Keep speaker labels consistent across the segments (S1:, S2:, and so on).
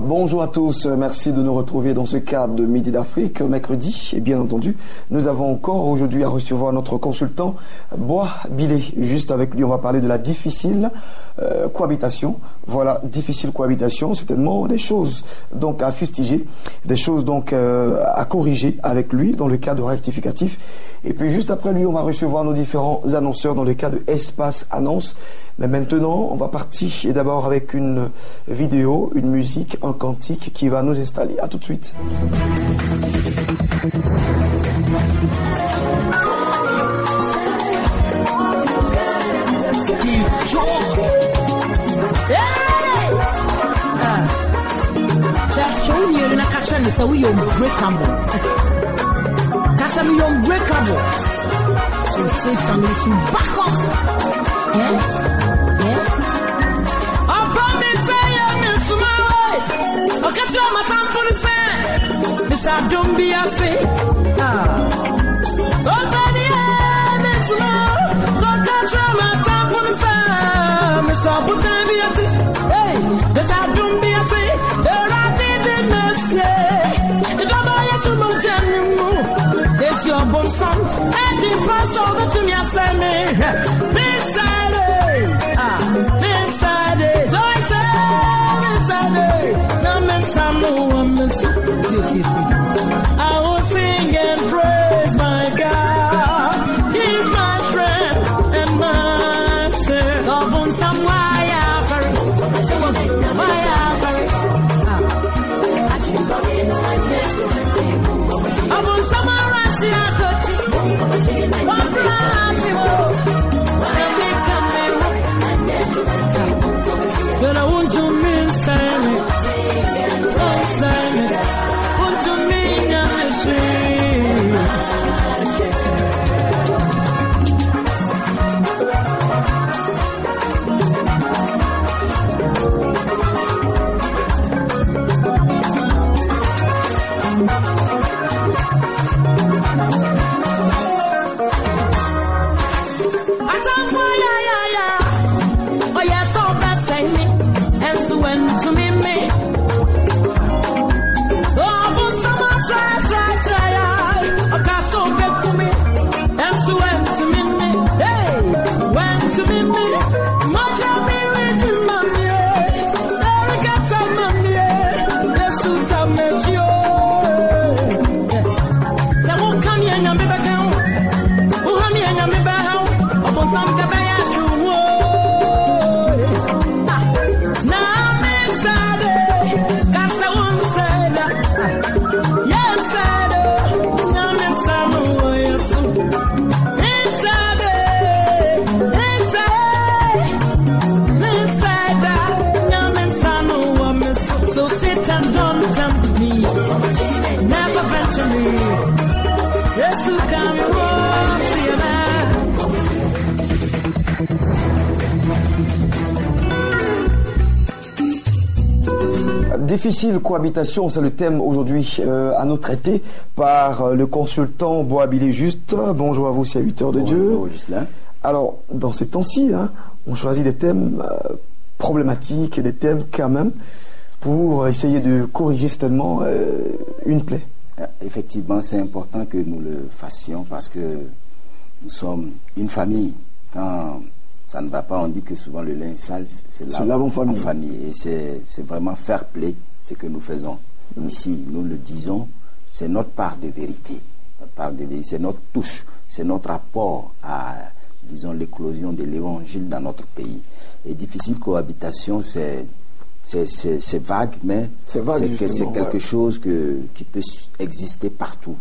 S1: Bonjour à tous, merci de nous retrouver dans ce cadre de Midi d'Afrique, mercredi. Et bien entendu, nous avons encore aujourd'hui à recevoir notre consultant Bois Bilé. Juste avec lui, on va parler de la difficile cohabitation. Voilà, difficile cohabitation, c'est tellement des choses donc à fustiger, des choses donc à corriger avec lui dans le cadre rectificatif. Et puis juste après lui, on va recevoir nos différents annonceurs dans le cadre de Espace Annonce. Mais maintenant, on va partir et d'abord avec une vidéo, une musique, un cantique qui va nous installer. À tout de suite.
S2: So Satan is you back off. Yeah? I don't be a say. Oh, baby, Miss Mo, don't touch my time for the sun. Miss Albutan be a say. Hey, this I don't be a say. There I didn't say. The double yes, you know, Jenny. It's your bon son. I didn't pass over to me, I say me. Beside it. Beside it. I say, beside it. No, Miss Samu, Miss. I will sing and praise my God. He's my strength and my strength. So on some wire, but I want to miss Sammy.
S1: Difficile cohabitation, c'est le thème aujourd'hui à nous traiter par le consultant Bois Bilé Juste. Bonjour à vous, serviteurs de Dieu.
S3: Bonjour, Gislain.
S1: Alors, dans ces temps-ci, on choisit des thèmes problématiques et des thèmes quand même pour essayer de corriger certainement une plaie.
S3: Effectivement, c'est important que nous le fassions parce que nous sommes une famille. Quand ça ne va pas, on dit que souvent le linge sale, c'est là en famille. Et c'est vraiment fair play ce que nous faisons. Ici, nous le disons, c'est notre part de vérité. C'est notre touche, c'est notre apport à, disons, l'éclosion de l'évangile dans notre pays. Et difficile cohabitation, c'est vague, mais c'est quelque chose qui peut exister partout.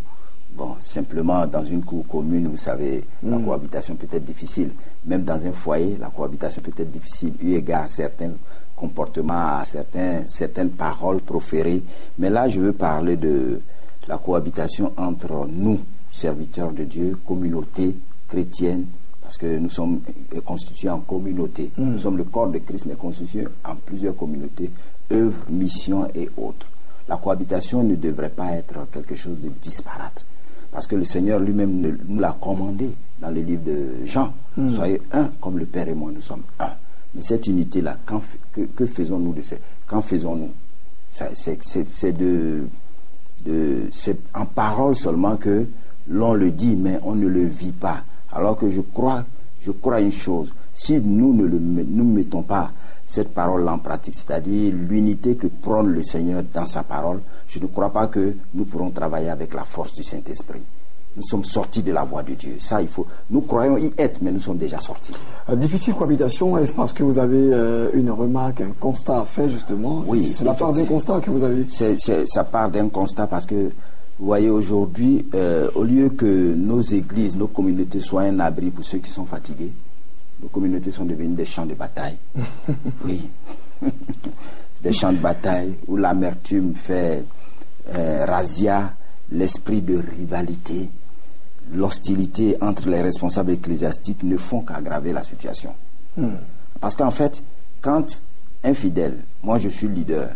S3: Bon, simplement, dans une cour commune, vous savez, la cohabitation peut être difficile. Même dans un foyer, la cohabitation peut être difficile, eu égard à certains comportements, à certaines paroles proférées. Mais là, je veux parler de la cohabitation entre nous, serviteurs de Dieu, communauté chrétienne, parce que nous sommes constitués en communauté. Nous sommes le corps de Christ, mais constitués en plusieurs communautés, œuvres, missions et autres. La cohabitation ne devrait pas être quelque chose de disparate. Parce que le Seigneur lui-même nous l'a commandé dans le livre de Jean. Soyez un comme le Père et moi, nous sommes un. Mais cette unité-là, que faisons-nous de ça? Qu'en faisons-nous? C'est en parole seulement que l'on le dit, mais on ne le vit pas. Alors que je crois une chose. Si nous ne mettons pas cette parole en pratique, c'est-à-dire l'unité que prône le Seigneur dans sa parole, je ne crois pas que nous pourrons travailler avec la force du Saint-Esprit. Nous sommes sortis de la voie de Dieu. Ça, nous croyons y être, mais nous sommes déjà sortis.
S1: Difficile cohabitation, est-ce parce que vous avez une remarque, un constat à faire justement?
S3: Oui.
S1: C'est la part d'un constat que vous avez?
S3: Ça part d'un constat parce que, vous voyez, aujourd'hui, au lieu que nos églises, nos communautés soient un abri pour ceux qui sont fatigués, nos communautés sont devenues des champs de bataille. Oui. Des champs de bataille où l'amertume fait razzia, l'esprit de rivalité, l'hostilité entre les responsables ecclésiastiques ne font qu'aggraver la situation. Parce qu'en fait, quand un fidèle, moi je suis leader,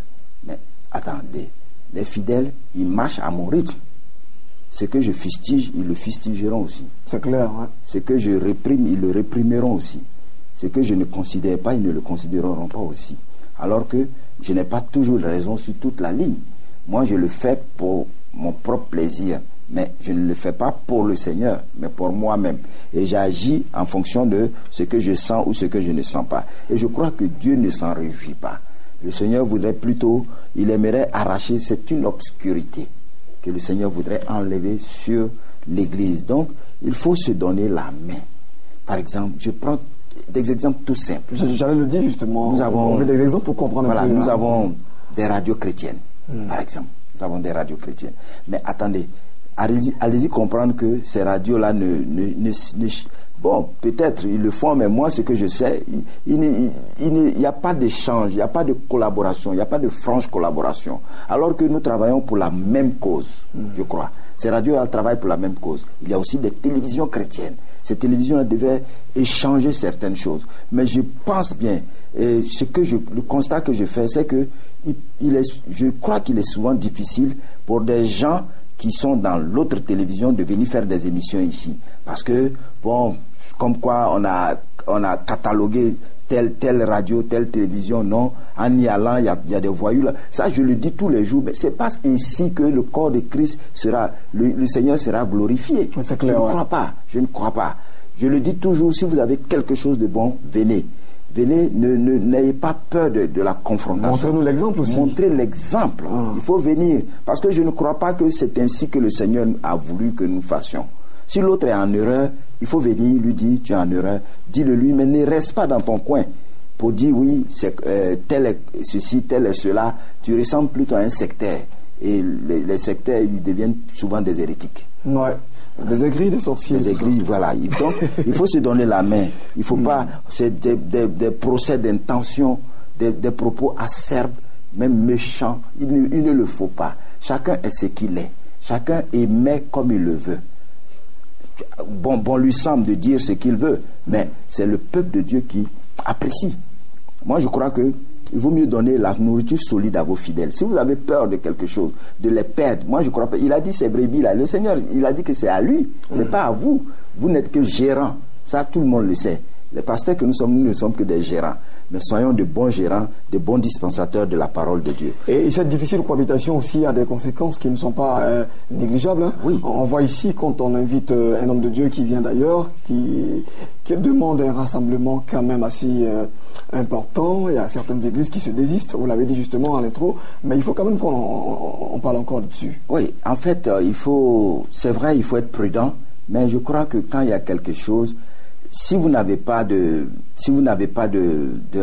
S3: mais attendez, les fidèles, ils marchent à mon rythme. Ce que je fustige, ils le fustigeront aussi.
S1: C'est clair, hein?
S3: Ce que je réprime, ils le réprimeront aussi. Ce que je ne considère pas, ils ne le considéreront pas aussi. Alors que je n'ai pas toujours raison sur toute la ligne. Moi, je le fais pour mon propre plaisir, mais je ne le fais pas pour le Seigneur, mais pour moi-même. Et j'agis en fonction de ce que je sens ou ce que je ne sens pas. Et je crois que Dieu ne s'en réjouit pas. Le Seigneur voudrait plutôt, il aimerait arracher, c'est une obscurité que le Seigneur voudrait enlever sur l'Église. Donc, il faut se donner la main. Par exemple, je prends des exemples tout simples.
S1: J'allais le dire justement. On veut des exemples pour comprendre.
S3: Voilà, nous avons des radios chrétiennes, par exemple. Nous avons des radios chrétiennes. Mais attendez, allez-y comprendre que ces radios-là bon, peut-être ils le font, mais moi, ce que je sais, il n'y a pas d'échange, il n'y a pas de collaboration, il n'y a pas de franche collaboration. Alors que nous travaillons pour la même cause, je crois. Ces radios-là travaillent pour la même cause. Il y a aussi des télévisions chrétiennes. Ces télévisions-là devaient échanger certaines choses. Mais je pense bien, le constat que je fais, c'est que je crois qu'il est souvent difficile pour des gens qui sont dans l'autre télévision de venir faire des émissions ici. Parce que, bon, comme quoi on a catalogué telle radio, telle télévision, non, en y allant, il y a des voyous là. Ça, je le dis tous les jours, mais c'est pas ainsi que le corps de Christ sera, le Seigneur sera glorifié.
S1: C'est clair,
S3: je ne crois pas. Je le dis toujours, si vous avez quelque chose de bon, venez. Venez, n'ayez pas peur de la confrontation.
S1: Montrez-nous l'exemple aussi.
S3: Montrez l'exemple. Il faut venir. Parce que je ne crois pas que c'est ainsi que le Seigneur a voulu que nous fassions. Si l'autre est en erreur, il faut venir lui dire, tu es en erreur. Dis-le lui, mais ne reste pas dans ton coin pour dire, oui, tel est ceci, tel est cela. Tu ressembles plutôt à un sectaire. Et les sectaires, ils deviennent souvent des hérétiques.
S1: Ouais. Des aigris, des sorciers.
S3: Des aigris, voilà. Donc, il faut se donner la main. Il ne faut pas... C'est des procès d'intention, des propos acerbes, même méchants. Il ne le faut pas. Chacun est ce qu'il est. Chacun émet comme il le veut. Bon lui semble de dire ce qu'il veut, mais c'est le peuple de Dieu qui apprécie. Moi, je crois que il vaut mieux donner la nourriture solide à vos fidèles. Si vous avez peur de quelque chose, de les perdre, moi je crois pas. Il a dit ces brebis là, le Seigneur, il a dit que c'est à lui, c'est pas à vous. Vous n'êtes que gérants. Ça, tout le monde le sait. Les pasteurs que nous ne sommes que des gérants. Mais soyons de bons gérants, de bons dispensateurs de la parole de Dieu.
S1: Et cette difficile cohabitation aussi a des conséquences qui ne sont pas négligeables. Hein.
S3: Oui.
S1: On voit ici, quand on invite un homme de Dieu qui vient d'ailleurs, qui demande un rassemblement quand même assez important, il y a certaines églises qui se désistent, vous l'avez dit justement à l'intro, mais il faut quand même qu'on parle encore dessus.
S3: Oui, en fait, c'est vrai, il faut être prudent, mais je crois que quand il y a quelque chose, si vous n'avez pas de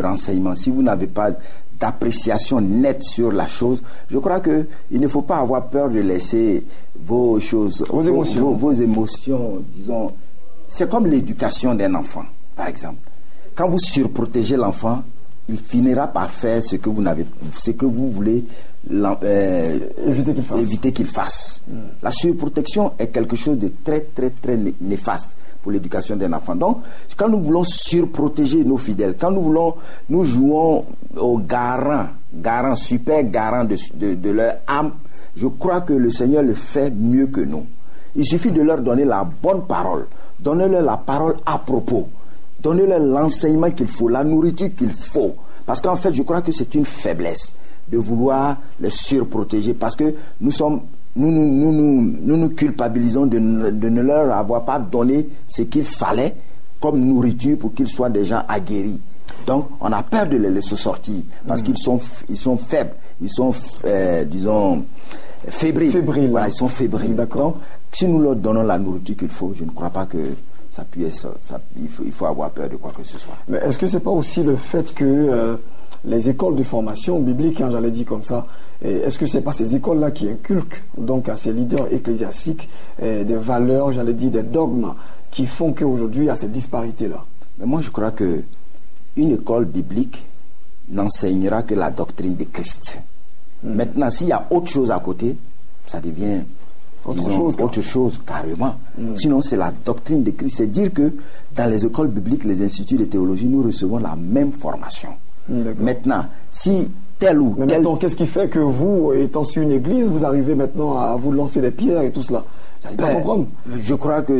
S3: renseignements, si vous n'avez pas d'appréciation nette sur la chose, je crois que il ne faut pas avoir peur de laisser vos émotions, disons, c'est comme l'éducation d'un enfant, par exemple. Quand vous surprotégez l'enfant, il finira par faire ce que vous voulez éviter qu'il fasse. La surprotection est quelque chose de très, très, très néfaste pour l'éducation d'un enfant. Donc, quand nous voulons surprotéger nos fidèles, quand nous jouons au garant, super garant de leur âme, je crois que le Seigneur le fait mieux que nous. Il suffit de leur donner la bonne parole, donnez-leur la parole à propos, donnez-leur l'enseignement qu'il faut, la nourriture qu'il faut. Parce qu'en fait, je crois que c'est une faiblesse de vouloir les surprotéger, parce que nous culpabilisons de ne leur avoir pas donné ce qu'il fallait comme nourriture pour qu'ils soient des gens aguerris. Donc, on a peur de les laisser sortir parce qu'ils sont faibles, ils sont, disons, fébriles. Voilà, ils sont fébriles. Donc, si nous leur donnons la nourriture qu'il faut, je ne crois pas que ça puisse il faut avoir peur de quoi que ce soit.
S1: Mais est-ce que c'est pas aussi le fait que les écoles de formation biblique, hein, j'allais dire comme ça, est-ce que c'est pas ces écoles-là qui inculquent donc à ces leaders ecclésiastiques des valeurs, j'allais dire des dogmes qui font qu'aujourd'hui il y a cette disparité-là?
S3: Mais moi je crois que une école biblique n'enseignera que la doctrine de Christ. Maintenant, s'il y a autre chose à côté, ça devient autre chose carrément. Sinon, c'est la doctrine de Christ. C'est dire que dans les écoles bibliques, les instituts de théologie, nous recevons la même formation. Maintenant, si tel ou tel...
S1: Maintenant, qu'est-ce qui fait que vous, étant sur une église, vous arrivez maintenant à vous lancer des pierres et tout cela? J'arrive pas à comprendre.
S3: Je crois que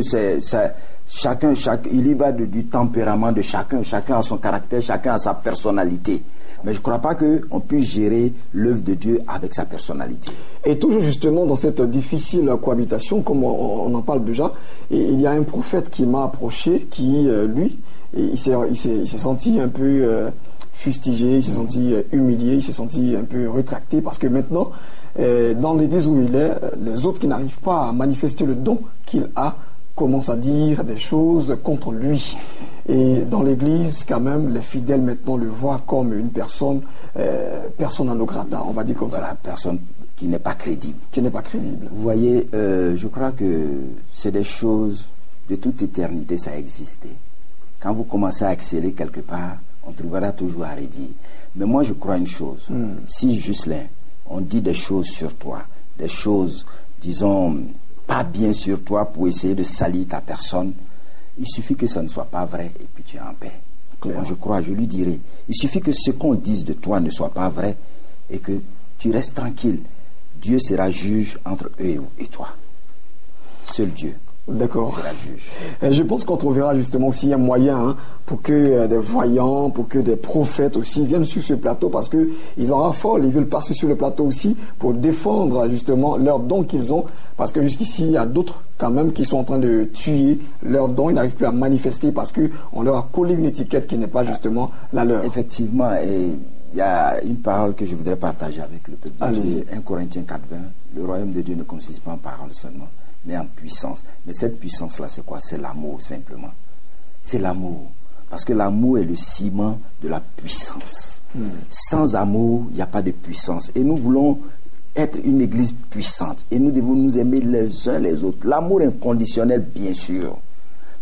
S3: il y va du tempérament de chacun. Chacun a son caractère, chacun a sa personnalité. Mais je ne crois pas qu'on puisse gérer l'œuvre de Dieu avec sa personnalité.
S1: Et toujours justement dans cette difficile cohabitation, comme on en parle déjà, il y a un prophète qui m'a approché, qui, lui, il s'est senti un peu fustigé, il s'est senti humilié, il s'est senti un peu rétracté, parce que maintenant, dans l'église où il est, les autres qui n'arrivent pas à manifester le don qu'il a, commence à dire des choses contre lui. Et dans l'église, quand même, les fidèles maintenant le voient comme une personne non grata, on va dire comme ça.
S3: Personne qui n'est pas crédible.
S1: Qui n'est pas crédible.
S3: Vous voyez, je crois que c'est des choses de toute éternité, ça a existé. Quand vous commencez à exceller quelque part, on trouvera toujours à redire. Mais moi, je crois une chose. Si, Ghislain, on dit des choses sur toi, des choses, disons, pas bien sur toi pour essayer de salir ta personne, il suffit que ça ne soit pas vrai et puis tu es en paix. Moi, je crois, je lui dirai, il suffit que ce qu'on dise de toi ne soit pas vrai et que tu restes tranquille. Dieu sera juge entre eux et toi. Seul Dieu.
S1: D'accord.
S3: C'est la juge.
S1: Je pense qu'on trouvera justement aussi un moyen pour que des voyants, pour que des prophètes aussi viennent sur ce plateau, parce qu'ils en raffolent, ils veulent passer sur le plateau aussi pour défendre justement leurs dons qu'ils ont, parce que jusqu'ici il y a d'autres quand même qui sont en train de tuer leurs dons, ils n'arrivent plus à manifester parce qu'on leur a collé une étiquette qui n'est pas justement la leur.
S3: Effectivement, et il y a une parole que je voudrais partager avec le peuple de Dieu. 1 Corinthiens 4:20, le royaume de Dieu ne consiste pas en parole seulement, mais en puissance. Mais cette puissance-là, c'est quoi? C'est l'amour, simplement. C'est l'amour. Parce que l'amour est le ciment de la puissance. Sans amour, il n'y a pas de puissance. Et nous voulons être une église puissante. Et nous devons nous aimer les uns les autres. L'amour inconditionnel, bien sûr.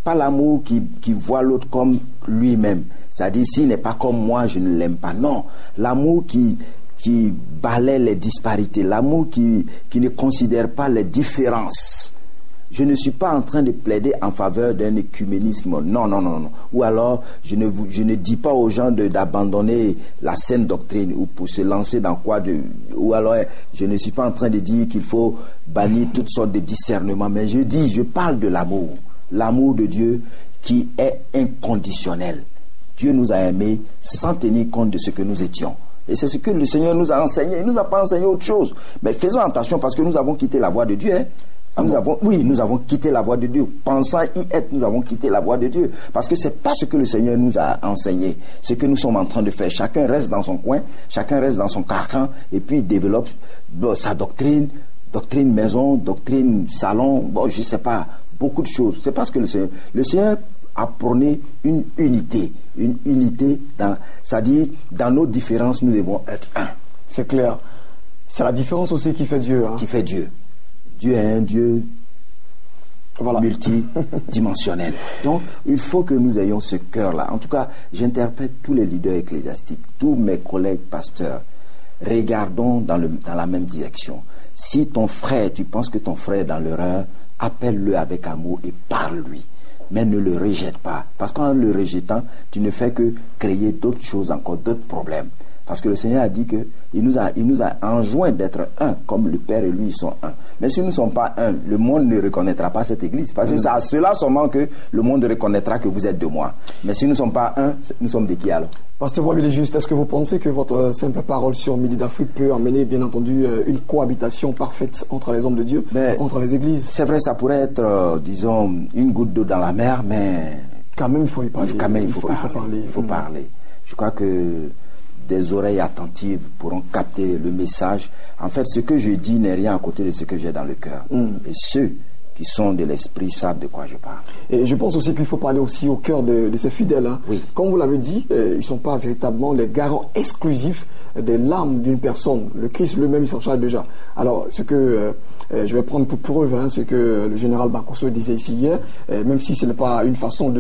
S3: Pas l'amour qui voit l'autre comme lui-même. C'est-à-dire, s'il n'est pas comme moi, je ne l'aime pas. Non. L'amour qui balaie les disparités. L'amour qui ne considère pas les différences. Je ne suis pas en train de plaider en faveur d'un écuménisme. Non. Ou alors, je ne dis pas aux gens d'abandonner la saine doctrine ou pour se lancer dans quoi de... Ou alors, je ne suis pas en train de dire qu'il faut bannir toutes sortes de discernements. Mais je parle de l'amour. L'amour de Dieu qui est inconditionnel. Dieu nous a aimés sans tenir compte de ce que nous étions. Et c'est ce que le Seigneur nous a enseigné. Il ne nous a pas enseigné autre chose. Mais faisons attention parce que nous avons quitté la voie de Dieu. Nous avons quitté la voie de Dieu. Pensant y être, nous avons quitté la voie de Dieu. Parce que ce n'est pas ce que le Seigneur nous a enseigné. Ce que nous sommes en train de faire. Chacun reste dans son coin, chacun reste dans son carcan, et puis il développe sa doctrine maison, doctrine salon, je ne sais pas, beaucoup de choses. C'est parce que le Seigneur a prôné une unité. C'est-à-dire, dans nos différences, nous devons être un.
S1: C'est clair. C'est la différence aussi qui fait Dieu.
S3: Qui fait Dieu. Dieu est un Dieu multidimensionnel. Donc, il faut que nous ayons ce cœur-là. En tout cas, j'interpelle tous les leaders ecclésiastiques, tous mes collègues pasteurs. Regardons dans la même direction. Si ton frère, tu penses que ton frère est dans l'erreur, appelle-le avec amour et parle-lui. Mais ne le rejette pas. Parce qu'en le rejetant, tu ne fais que créer d'autres choses encore, d'autres problèmes. Parce que le Seigneur a dit qu'il nous a enjoint d'être un, comme le Père et lui sont un. Mais si nous ne sommes pas un, le monde ne reconnaîtra pas cette église. Parce que c'est à cela seulement que le monde reconnaîtra que vous êtes de moi. Mais si nous ne sommes pas un, nous sommes de qui alors?
S1: Pasteur Boisbilé Juste, est-ce que vous pensez que votre simple parole sur Midi d'Afrique peut amener, bien entendu, une cohabitation parfaite entre les hommes de Dieu, entre les églises?
S3: C'est vrai, ça pourrait être, disons, une goutte d'eau dans la mer, mais...
S1: Quand même, il faut y parler.
S3: Quand même, il faut parler. Je crois que des oreilles attentives pourront capter le message. En fait, ce que je dis n'est rien à côté de ce que j'ai dans le cœur. Et ceux qui sont de l'esprit savent de quoi je parle.
S1: Et je pense aussi qu'il faut parler aussi au cœur de ces fidèles. Hein.
S3: Oui.
S1: Comme vous l'avez dit, ils ne sont pas véritablement les garants exclusifs des larmes d'une personne. Le Christ lui-même, il s'en charge déjà. Alors, ce que je vais prendre pour preuve, ce que le général Bakosso disait ici hier, même si ce n'est pas une façon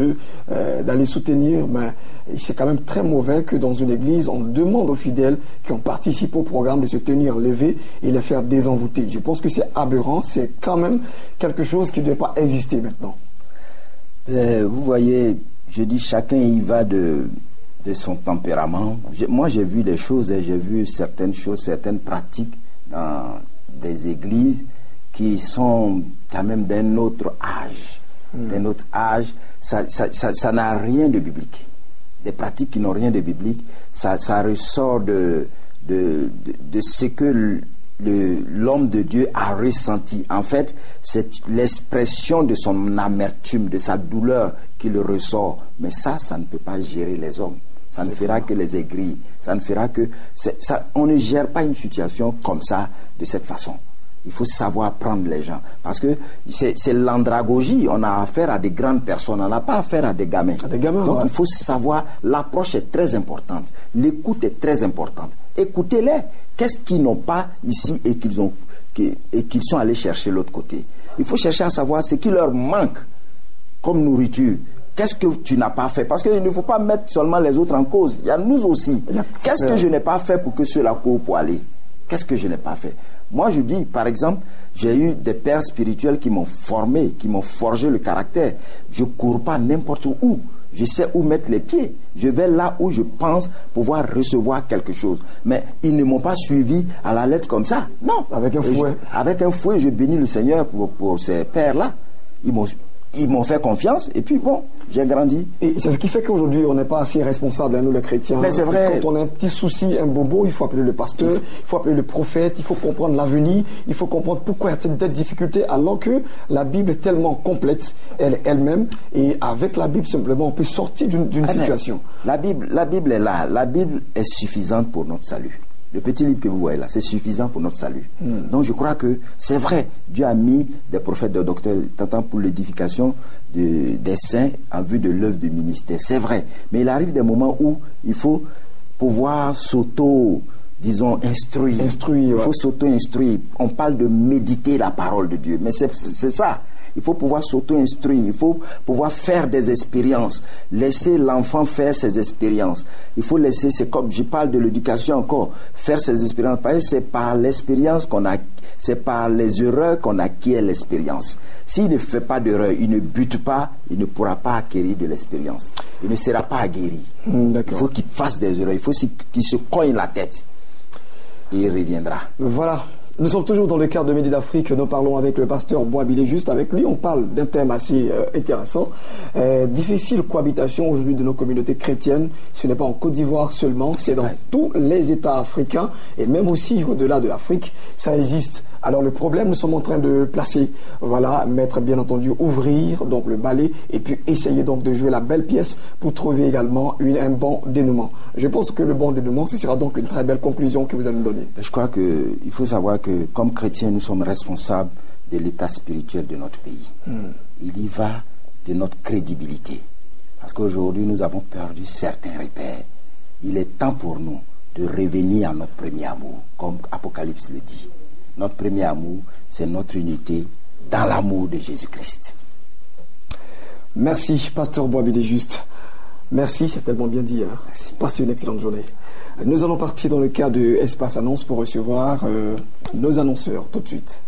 S1: d'aller soutenir, mais c'est quand même très mauvais que dans une église, on demande aux fidèles qui ont participé au programme de se tenir levés et les faire désenvoûter. Je pense que c'est aberrant, c'est quand même quelque chose qui ne doit pas exister maintenant.
S3: Vous voyez, je dis chacun y va de son tempérament. Moi j'ai vu des choses, j'ai vu certaines choses, certaines pratiques dans des églises qui sont quand même d'un autre âge. D'un autre âge, ça n'a rien de biblique. Des pratiques qui n'ont rien de biblique, ça ressort de ce que l'homme de Dieu a ressenti. En fait, c'est l'expression de son amertume, de sa douleur qui le ressort. Mais ça ne peut pas gérer les hommes. Ça ne fera que les aigris. Ça ne fera que... on ne gère pas une situation comme ça, de cette façon. Il faut savoir prendre les gens. Parce que c'est l'andragogie. On a affaire à des grandes personnes. On n'a pas affaire à des gamins. Donc il faut savoir... L'approche est très importante. L'écoute est très importante. Écoutez-les. Qu'est-ce qu'ils n'ont pas ici et qu'ils sont allés chercher de l'autre côté? Il faut chercher à savoir ce qui leur manque comme nourriture. Qu'est-ce que tu n'as pas fait? Parce qu'il ne faut pas mettre seulement les autres en cause. Il y a nous aussi. Qu'est-ce que je n'ai pas fait pour que ceux-là courent pour aller? Qu'est-ce que je n'ai pas fait? Moi, je dis, par exemple, j'ai eu des pères spirituels qui m'ont formé, qui m'ont forgé le caractère. Je ne cours pas n'importe où. Je sais où mettre les pieds. Je vais là où je pense pouvoir recevoir quelque chose. Mais ils ne m'ont pas suivi à la lettre comme ça. Non.
S1: Avec un fouet.
S3: Avec un fouet, je bénis le Seigneur pour ces pères-là. Ils m'ont fait confiance et puis bon, j'ai grandi.
S1: Et c'est ce qui fait qu'aujourd'hui, on n'est pas assez responsables, nous les chrétiens.
S3: Mais c'est vrai.
S1: Quand on a un petit souci, un bobo, il faut appeler le pasteur, il faut appeler le prophète, il faut comprendre l'avenir, il faut comprendre pourquoi il y a cette difficulté, alors que la Bible est tellement complète elle-même, et avec la Bible, simplement, on peut sortir d'une situation.
S3: La Bible est là. La Bible est suffisante pour notre salut. Le petit livre que vous voyez là, c'est suffisant pour notre salut. Donc je crois que c'est vrai, Dieu a mis des prophètes, des docteurs, tant pour l'édification des saints en vue de l'œuvre du ministère. C'est vrai, mais il arrive des moments où il faut pouvoir instruire. Il faut s'auto-instruire. On parle de méditer la parole de Dieu, mais c'est ça. Il faut pouvoir s'auto-instruire, il faut pouvoir faire des expériences, laisser l'enfant faire ses expériences. Il faut laisser, c'est comme je parle de l'éducation encore, faire ses expériences. Parce que c'est par l'expérience c'est par les erreurs qu'on acquiert l'expérience. S'il ne fait pas d'erreur, il ne bute pas, il ne pourra pas acquérir de l'expérience. Il ne sera pas aguerri. Il faut qu'il fasse des erreurs, il faut qu'il se cogne la tête. Et il reviendra.
S1: Voilà. Nous sommes toujours dans le cadre de Midi d'Afrique. Nous parlons avec le pasteur Boisbilé Juste. Avec lui, on parle d'un thème assez intéressant. Difficile cohabitation aujourd'hui de nos communautés chrétiennes. Ce n'est pas en Côte d'Ivoire seulement, c'est dans tous les États africains et même aussi au-delà de l'Afrique, ça existe. Alors le problème, nous sommes en train de placer, mettre bien entendu, ouvrir donc le balai et puis essayer donc de jouer la belle pièce pour trouver également un bon dénouement. Je pense que le bon dénouement, ce sera donc une très belle conclusion que vous allez nous donner.
S3: Je crois qu'il faut savoir que comme chrétiens, nous sommes responsables de l'état spirituel de notre pays. Il y va de notre crédibilité. Parce qu'aujourd'hui, nous avons perdu certains repères. Il est temps pour nous de revenir à notre premier amour, comme Apocalypse le dit. Notre premier amour, c'est notre unité dans l'amour de Jésus-Christ.
S1: Merci, pasteur Boisbilé Juste. Merci, c'est tellement bien dit. Merci. Passez une excellente journée. Nous allons partir dans le cadre de Espace Annonce pour recevoir nos annonceurs tout de suite.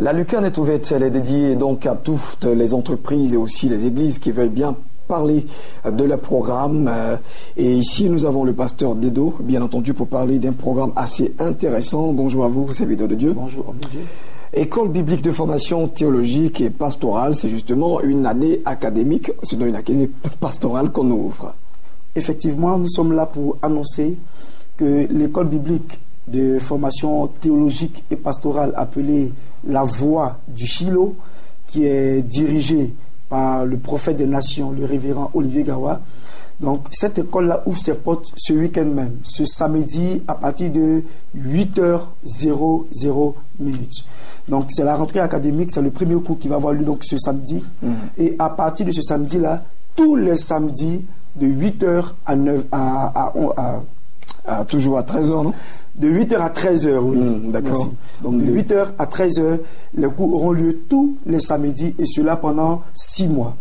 S1: La lucarne est ouverte, elle est dédiée donc à toutes les entreprises et aussi les églises qui veulent bien parler de leur programme. Et ici, nous avons le pasteur Dedo, bien entendu, pour parler d'un programme assez intéressant. Bonjour à vous, serviteurs de Dieu.
S4: Bonjour, monsieur.
S1: École biblique de formation théologique et pastorale, c'est justement une année académique, c'est une année pastorale qu'on ouvre.
S4: Effectivement, nous sommes là pour annoncer que l'école biblique de formation théologique et pastorale appelée La Voie du Shiloh, qui est dirigée par le prophète des nations, le révérend Olivier Gawa. Donc, cette école-là ouvre ses portes ce week-end même, ce samedi à partir de 8h00. Donc, c'est la rentrée académique, c'est le premier cours qui va avoir lieu donc ce samedi. Et à partir de ce samedi-là, tous les samedis, de 8h à 9
S1: toujours à 13h, non?
S4: De 8h à 13h, oui.
S1: D'accord.
S4: Donc, de 8h à 13h, les cours auront lieu tous les samedis et cela pendant 6 mois.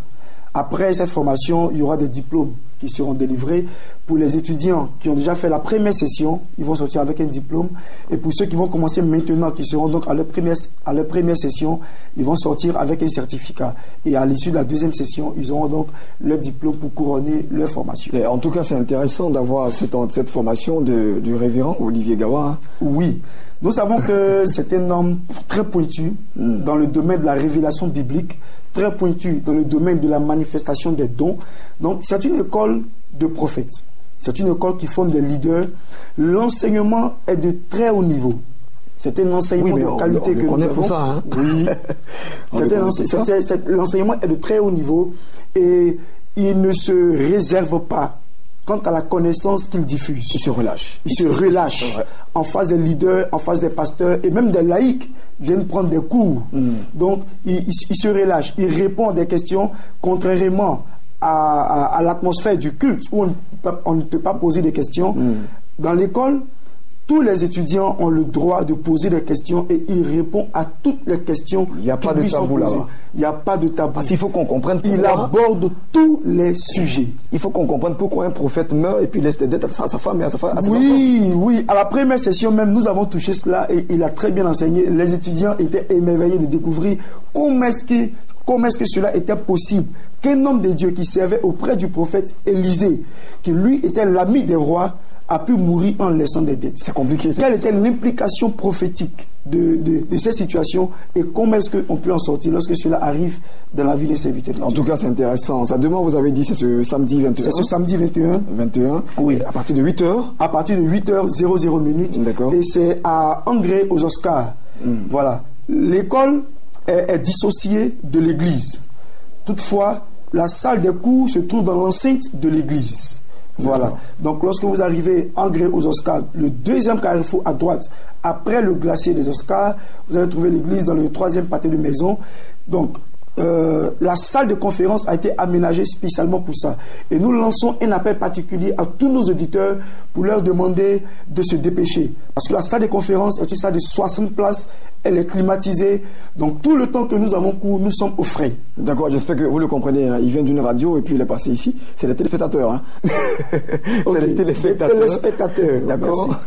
S4: Après cette formation, il y aura des diplômes qui seront délivrés. Pour les étudiants qui ont déjà fait la première session, ils vont sortir avec un diplôme. Et pour ceux qui vont commencer maintenant, qui seront donc à leur première session, ils vont sortir avec un certificat. Et à l'issue de la deuxième session, ils auront donc leur diplôme pour couronner leur formation.
S1: Et en tout cas, c'est intéressant d'avoir cette formation du révérend Olivier Gawa. Hein.
S4: Oui. Nous savons que c'est un homme très pointu dans le domaine de la révélation biblique, très pointu dans le domaine de la manifestation des dons. Donc, c'est une école de prophètes. C'est une école qui forme des leaders. L'enseignement est de très haut niveau. C'est un enseignement de qualité que nous avons.
S1: Pour ça, hein.
S4: Oui. L'enseignement est de très haut niveau et il ne se réserve pas quant à la connaissance qu'il diffuse.
S1: Il se relâche.
S4: Il se relâche en face des leaders, en face des pasteurs et même des laïcs viennent prendre des cours. Donc, il se relâche. Il répond à des questions contrairement à l'atmosphère du culte où on ne peut pas poser des questions. Dans l'école, tous les étudiants ont le droit de poser des questions et il répond à toutes les questions
S1: qui lui sont posées.
S4: Il n'y a pas de tabou.
S1: Parce qu'il faut qu'on comprenne pourquoi.
S4: Il aborde tous les sujets.
S1: Il faut qu'on comprenne pourquoi un prophète meurt et puis laisse des dettes à sa femme et à ses enfants.
S4: Oui. À la première session même, nous avons touché cela et il a très bien enseigné. Les étudiants étaient émerveillés de découvrir comment est-ce que cela était possible qu'un homme de Dieu qui servait auprès du prophète Élisée, qui lui était l'ami des rois, a pu mourir en laissant des dettes.
S1: C'est compliqué.
S4: Quelle était l'implication prophétique de ces situations et comment est-ce qu'on peut en sortir lorsque cela arrive dans la vie des serviteurs?
S1: En tout cas, c'est intéressant. Ça, demain, vous avez dit, c'est ce samedi 21.
S4: C'est ce samedi 21.
S1: 21.
S4: Oui.
S1: À partir de 8h.
S4: À partir de 8h00.
S1: D'accord.
S4: Et c'est à Angré aux Oscars. Voilà. L'école est dissociée de l'église. Toutefois, la salle des cours se trouve dans l'enceinte de l'église. Voilà. Donc, lorsque vous arrivez en Gré aux Oscars, le deuxième carrefour à droite, après le glacier des Oscars, vous allez trouver l'église dans le troisième pâté de maison. Donc, la salle de conférence a été aménagée spécialement pour ça. Et nous lançons un appel particulier à tous nos auditeurs pour leur demander de se dépêcher. Parce que la salle de conférence est une salle de 60 places. Elle est climatisée. Donc, tout le temps que nous avons cours, nous sommes au frais.
S1: D'accord, j'espère que vous le comprenez. Hein. Il vient d'une radio et puis il est passé ici. C'est les téléspectateurs. Hein.
S4: Okay.
S1: C'est les téléspectateurs. D'accord.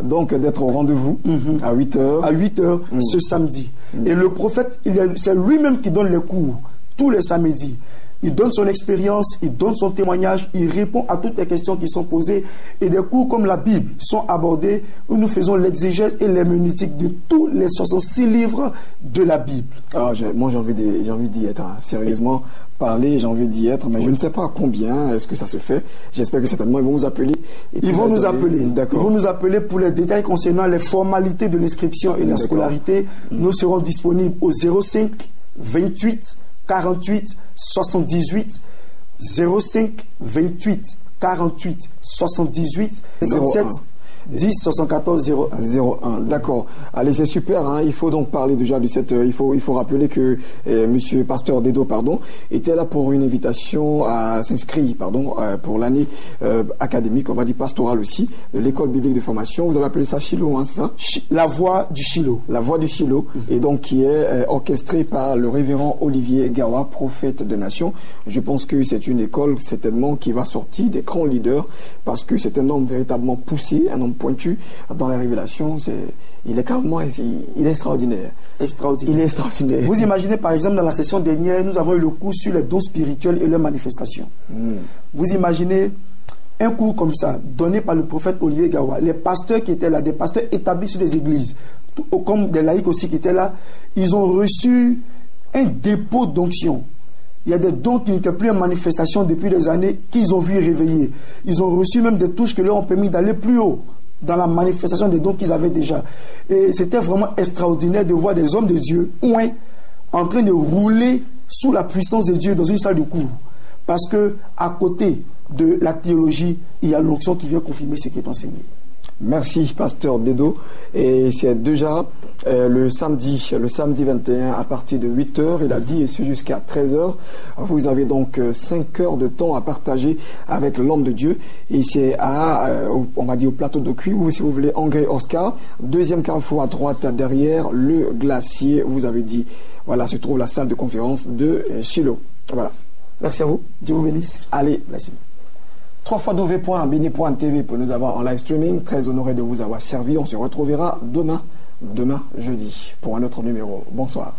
S1: Donc, d'être au rendez-vous à 8h.
S4: À 8h ce samedi. Et le prophète, c'est lui-même qui donne les cours tous les samedis. Il donne son expérience, il donne son témoignage, il répond à toutes les questions qui sont posées. Et des cours comme la Bible sont abordés où nous faisons l'exégèse et l'herméneutique de tous les 66 livres de la Bible.
S1: Alors, moi, j'ai envie d'y être. Hein. Sérieusement, parler, j'ai envie d'y être, mais je ne sais pas combien est-ce que ça se fait. J'espère que certainement, ils vont nous appeler.
S4: Ils vont nous appeler.
S1: D'accord.
S4: Ils vont nous appeler pour les détails concernant les formalités de l'inscription et la scolarité. Nous serons disponibles au 05 28 48 78 05 28 48 78 57 10 74 01.
S1: D'accord. Allez, c'est super. Hein. Il faut donc parler déjà de cette. Il faut rappeler que Monsieur Pasteur Dedo, était là pour une invitation à s'inscrire, pour l'année académique, on va dire pastorale aussi, de l'école biblique de formation. Vous avez appelé ça Shiloh, hein, c'est ça?
S4: La Voie du Shiloh.
S1: La Voie du Shiloh, et donc qui est orchestrée par le révérend Olivier Gawa, prophète des nations. Je pense que c'est une école certainement qui va sortir des grands leaders parce que c'est un homme véritablement poussé, un homme pointu dans la révélation. Il est carrément, il est extraordinaire.
S4: Extraordinaire.
S1: Il est extraordinaire.
S4: Vous imaginez, par exemple, dans la session dernière, nous avons eu le cours sur les dons spirituels et leurs manifestations. Vous imaginez un cours comme ça, donné par le prophète Olivier Gawa. Les pasteurs qui étaient là, des pasteurs établis sur les églises, comme des laïcs aussi qui étaient là, ils ont reçu un dépôt d'onction. Il y a des dons qui n'étaient plus en manifestation depuis des années qu'ils ont vu réveiller. Ils ont reçu même des touches qui leur ont permis d'aller plus haut dans la manifestation des dons qu'ils avaient déjà. Et c'était vraiment extraordinaire de voir des hommes de Dieu en train de rouler sous la puissance de Dieu dans une salle de cours. Parce que à côté de la théologie, il y a l'onction qui vient confirmer ce qui est enseigné.
S1: Merci, pasteur Dedo. Et c'est déjà le samedi 21 à partir de 8h, il a dit, et c'est jusqu'à 13h. Vous avez donc 5 heures de temps à partager avec l'homme de Dieu. Et c'est on va dire au plateau de Cuy, ou si vous voulez, André Oscar. Deuxième carrefour à droite derrière le glacier, vous avez dit. Voilà, se trouve la salle de conférence de Shiloh. Voilà. Merci à vous.
S4: Dieu vous bénisse.
S1: Allez, merci. www.bini.tv pour nous avoir en live streaming. Très honoré de vous avoir servi. On se retrouvera demain jeudi, pour un autre numéro. Bonsoir.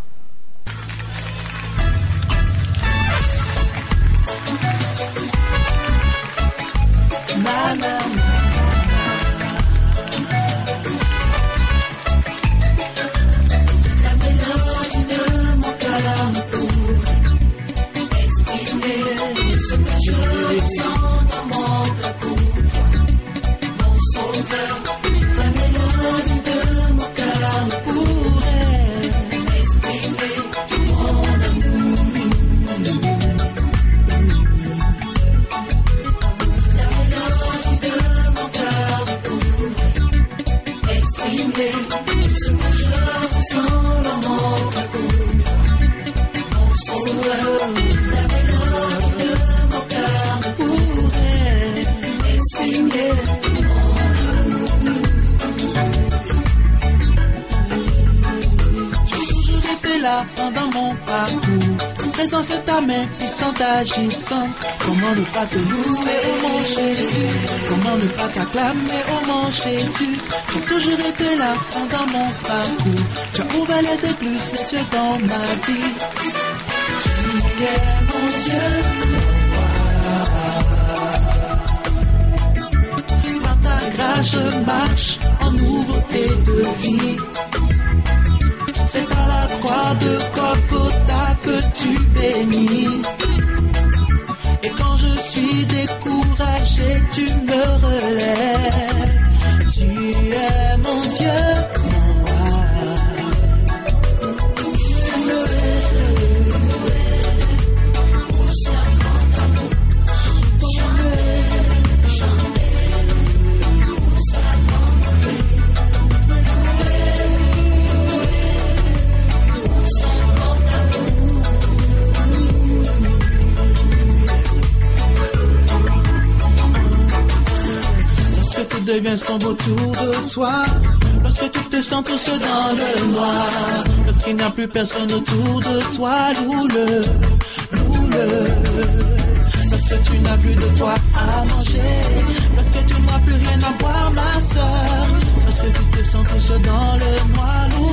S2: Pendant mon parcours, ta présence est ta main puissante agissante. Comment ne pas te louer, oh mon Jésus? Comment ne pas t'acclamer, oh mon Jésus? Tu as toujours été là pendant mon parcours. Tu as ouvert les écluses, les yeux dans ma vie. Tu es mon Dieu. Par ta grâce, je marche en nouveauté de vie. C'est à la croix de Golgotha que tu bénis. Et quand je suis découragé, tu me relèves. Tu es mon Dieu, mon roi. Devient sombre autour de toi, lorsque tu te sens tout seul dans le noir, lorsqu'il n'y a plus personne autour de toi, loue-le, lorsque tu n'as plus de quoi à manger, lorsque tu n'as plus rien à boire, ma soeur, lorsque tu te sens tout seul dans le noir, loue